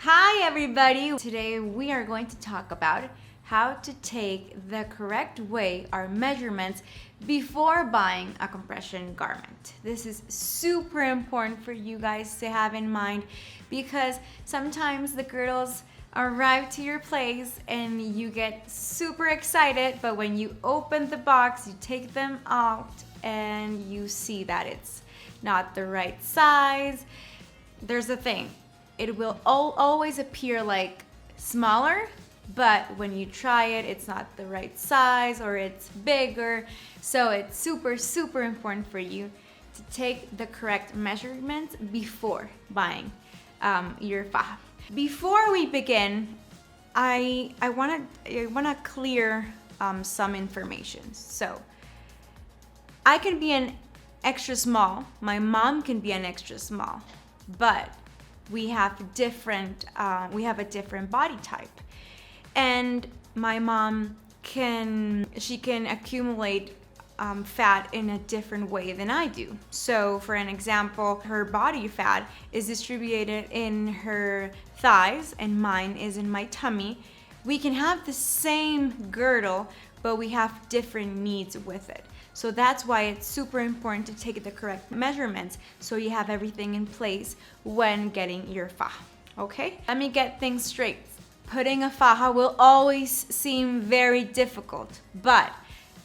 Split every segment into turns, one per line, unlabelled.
Hi everybody! Today we are going to talk about how to take the correct way our measurements before buying a compression garment. This is super important for you guys to have in mind because sometimes the girdles arrive to your place and you get super excited, but when you open the box, you take them out and you see that it's not the right size. There's the thing. It will always appear like smaller, but when you try it, it's not the right size or it's bigger. So it's super important for you to take the correct measurements before buying your faja. Before we begin, I wanna clear some information. So I can be an extra small. My mom can be an extra small, but we have a different body type, and my mom can accumulate fat in a different way than I do. So for an example, her body fat is distributed in her thighs and mine is in my tummy. We can have the same girdle, but we have different needs with it. So that's why it's super important to take the correct measurements so you have everything in place when getting your faja, okay? Let me get things straight. Putting a faja will always seem very difficult, but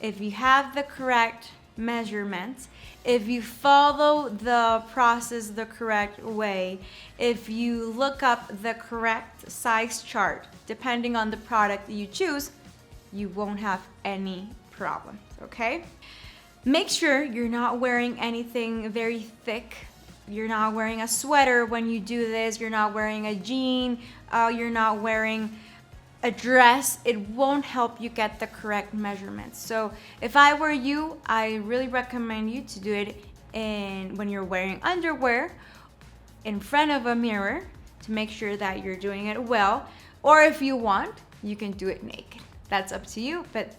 if you have the correct measurements, if you follow the process the correct way, if you look up the correct size chart, depending on the product that you choose, you won't have any problems, okay? Make sure you're not wearing anything very thick. You're not wearing a sweater when you do this. You're not wearing a jean. You're not wearing a dress. It won't help you get the correct measurements. So if I were you, I really recommend you to do it when you're wearing underwear in front of a mirror to make sure that you're doing it well. Or if you want, you can do it naked. That's up to you, but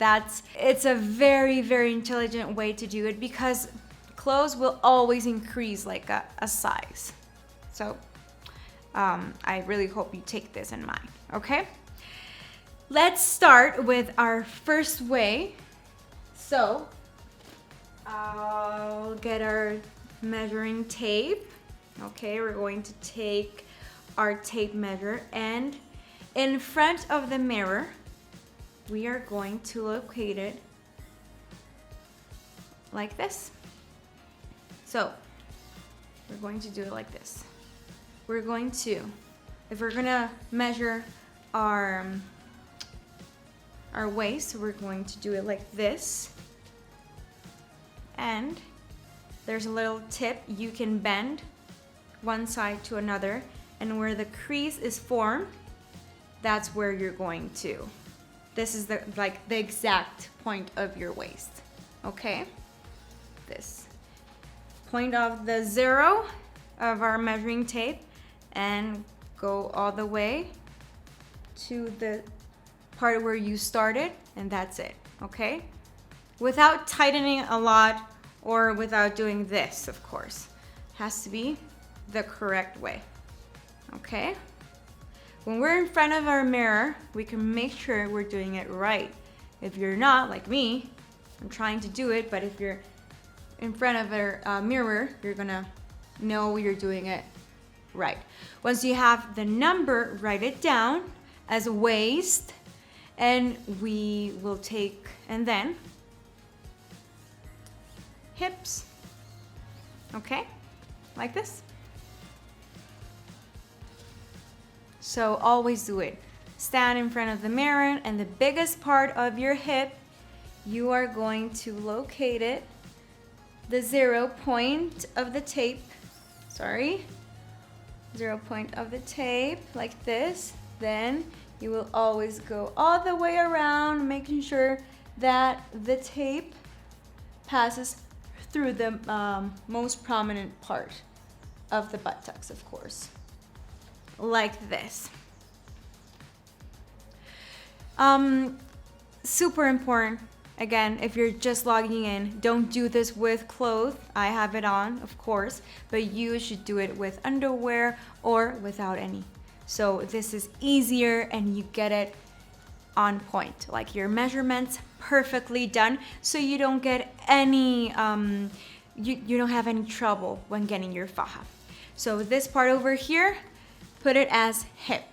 it's a very intelligent way to do it because clothes will always increase like a size. So I really hope you take this in mind, okay? Let's start with our first way. So I'll get our measuring tape. Okay, we're going to take our tape measure and in front of the mirror, we are going to locate it like this. So we're going to do it like this. If we're gonna measure our waist, we're going to do it like this. And there's a little tip you can bend one side to another, and where the crease is formed, that's where you're going to. This is the exact point of your waist, okay? This point of the zero of our measuring tape and go all the way to the part where you started, and that's it, okay? Without tightening a lot or without doing this, of course. It has to be the correct way, okay? When we're in front of our mirror, we can make sure we're doing it right. If you're not, like me, I'm trying to do it, but if you're in front of a mirror, you're gonna know you're doing it right. Once you have the number, write it down as waist, and we will take, and then hips, okay? Like this. So always do it. Stand in front of the mirror and the biggest part of your hip, you are going to locate it, the 0 point of the tape, 0 point of the tape like this. Then you will always go all the way around, making sure that the tape passes through the most prominent part of the buttocks, of course. Like this. Super important. Again, if you're just logging in, don't do this with clothes. I have it on, of course, but you should do it with underwear or without any. So this is easier and you get it on point, like your measurements perfectly done, so you don't get any, you don't have any trouble when getting your faja. So this part over here, put it as hip.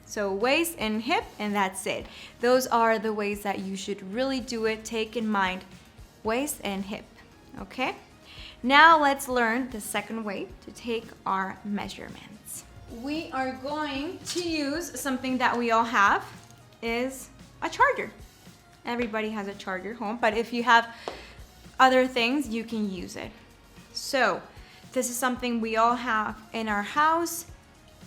So waist and hip, and that's it. Those are the ways that you should really do it. Take in mind waist and hip, okay? Now let's learn the second way to take our measurements. We are going to use something that we all have, is a charger. Everybody has a charger home, but if you have other things, you can use it. So this is something we all have in our house.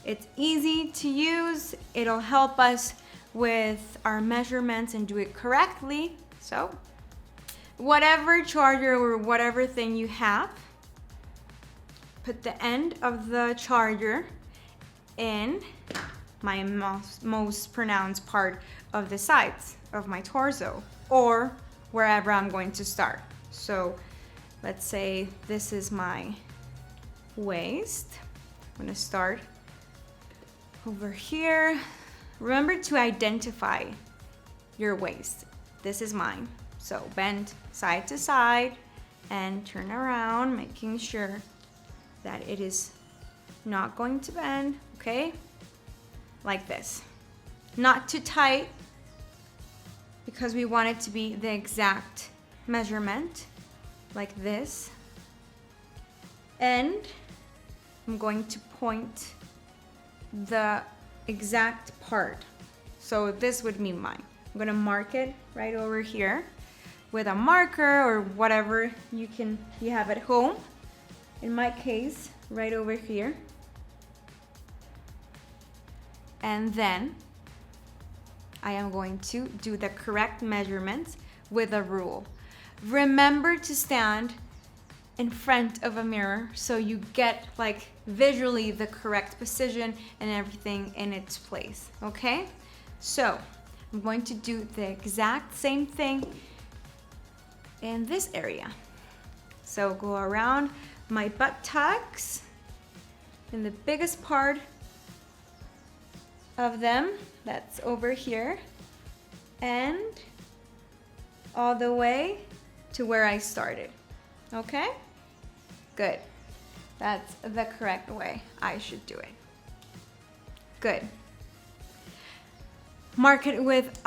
It's easy to use. It'll help us with our measurements and do it correctly. So whatever charger or whatever thing you have, put the end of the charger in my most pronounced part of the sides of my torso, or wherever I'm going to start. So let's say this is my waist. I'm gonna start over here. Remember to identify your waist. This is mine. So bend side to side and turn around, making sure that it is not going to bend, okay? Like this. Not too tight, because we want it to be the exact measurement, like this. And I'm going to point the exact part. So this would be mine. I'm gonna mark it right over here with a marker or whatever you have at home. In my case, right over here. And then I am going to do the correct measurements with a rule. Remember to stand in front of a mirror so you get like visually the correct position and everything in its place, okay? So I'm going to do the exact same thing in this area. So go around my buttocks in the biggest part of them, that's over here, and all the way to where I started, okay? Good. That's the correct way I should do it. Good. Mark it with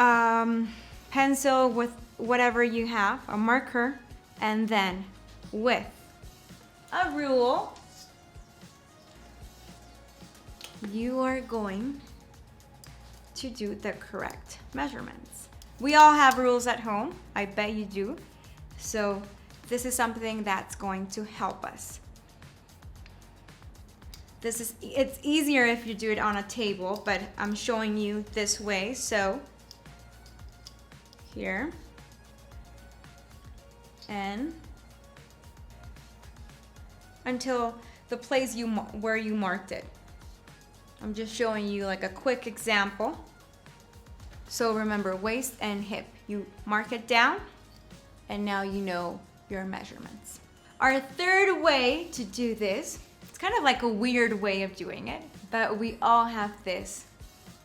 pencil, with whatever you have, a marker, and then with a rule, you are going to do the correct measurements. We all have rules at home, I bet you do. So this is something that's going to help us. It's easier if you do it on a table, but I'm showing you this way. So here and until the place where you marked it. I'm just showing you like a quick example. So remember, waist and hip. You mark it down, and now you know your measurements. Our third way to do this, it's kind of like a weird way of doing it, but we all have this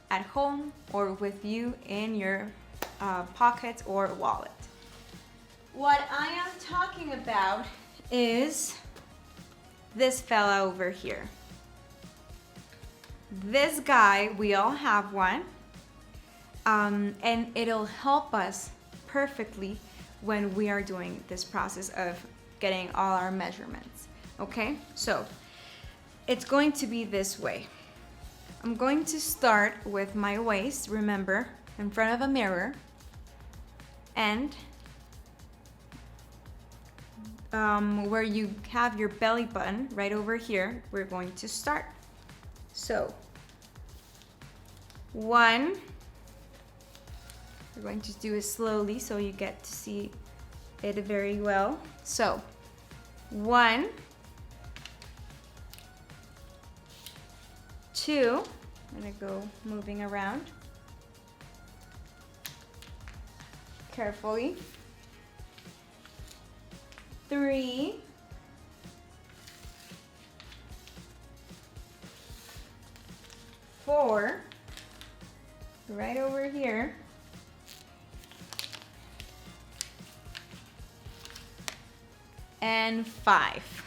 at home or with you in your pocket or wallet. What I am talking about is this fella over here. This guy, we all have one, and it'll help us perfectly when we are doing this process of getting all our measurements, okay? So it's going to be this way. I'm going to start with my waist, remember, in front of a mirror, and where you have your belly button right over here, we're going to start. So 1, we're going to do it slowly so you get to see it very well. So 1, 2, I'm gonna go moving around carefully. 3, 4, 4, right over here. And 5.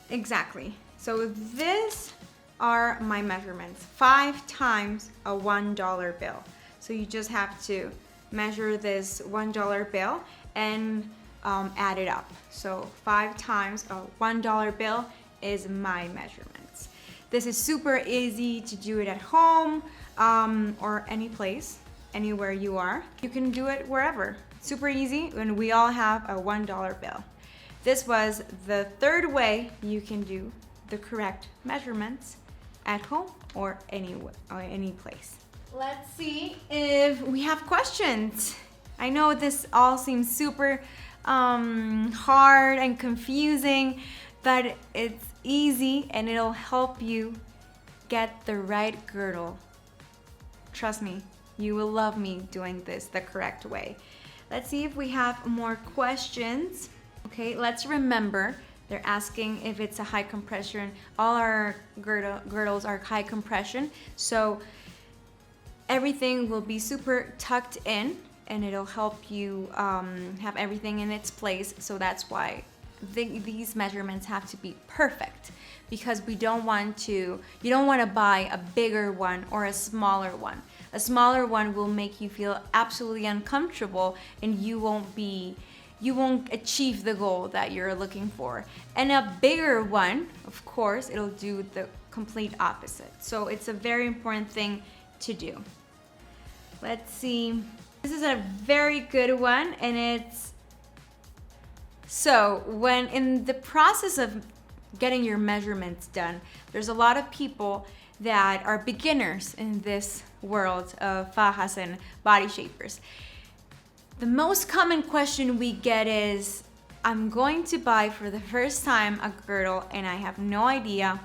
Exactly. So these are my measurements. 5 times a $1 bill. So you just have to measure this $1 bill and add it up. So 5 times a $1 bill is my measurements. This is super easy to do it at home or any place, anywhere you are. You can do it wherever. Super easy, and we all have a $1 bill. This was the third way you can do the correct measurements at home or any place. Let's see if we have questions. I know this all seems super hard and confusing, but it's easy and it'll help you get the right girdle. Trust me, you will love me doing this the correct way. Let's see if we have more questions. Okay, let's remember, they're asking if it's a high compression. All our girdles are high compression, so everything will be super tucked in and it'll help you have everything in its place. So that's why these measurements have to be perfect, because you don't want to buy a bigger one or a smaller one. A smaller one will make you feel absolutely uncomfortable and you won't achieve the goal that you're looking for. And a bigger one, of course, it'll do the complete opposite. So it's a very important thing to do. Let's see. This is a very good one, and it's so when in the process of getting your measurements done, there's a lot of people that are beginners in this world of fajas and body shapers. The most common question we get is, I'm going to buy for the first time a girdle and I have no idea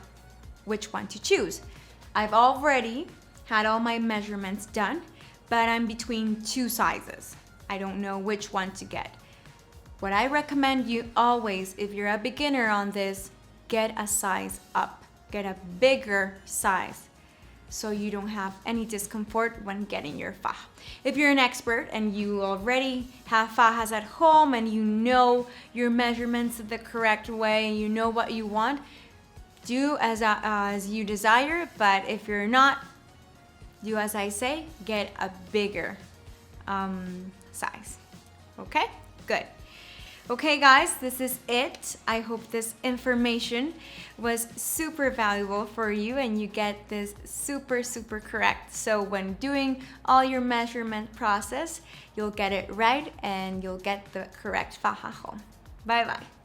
which one to choose. I've already had all my measurements done, but I'm between 2 sizes. I don't know which one to get. What I recommend you always, if you're a beginner on this, get a size up. Get a bigger size so you don't have any discomfort when getting your faja. If you're an expert and you already have fajas at home and you know your measurements the correct way and you know what you want, do as you desire. But if you're not, do as I say, get a bigger size. Okay, good. Okay guys, this is it. I hope this information was super valuable for you and you get this super correct. So when doing all your measurement process, you'll get it right and you'll get the correct faja home. Bye bye.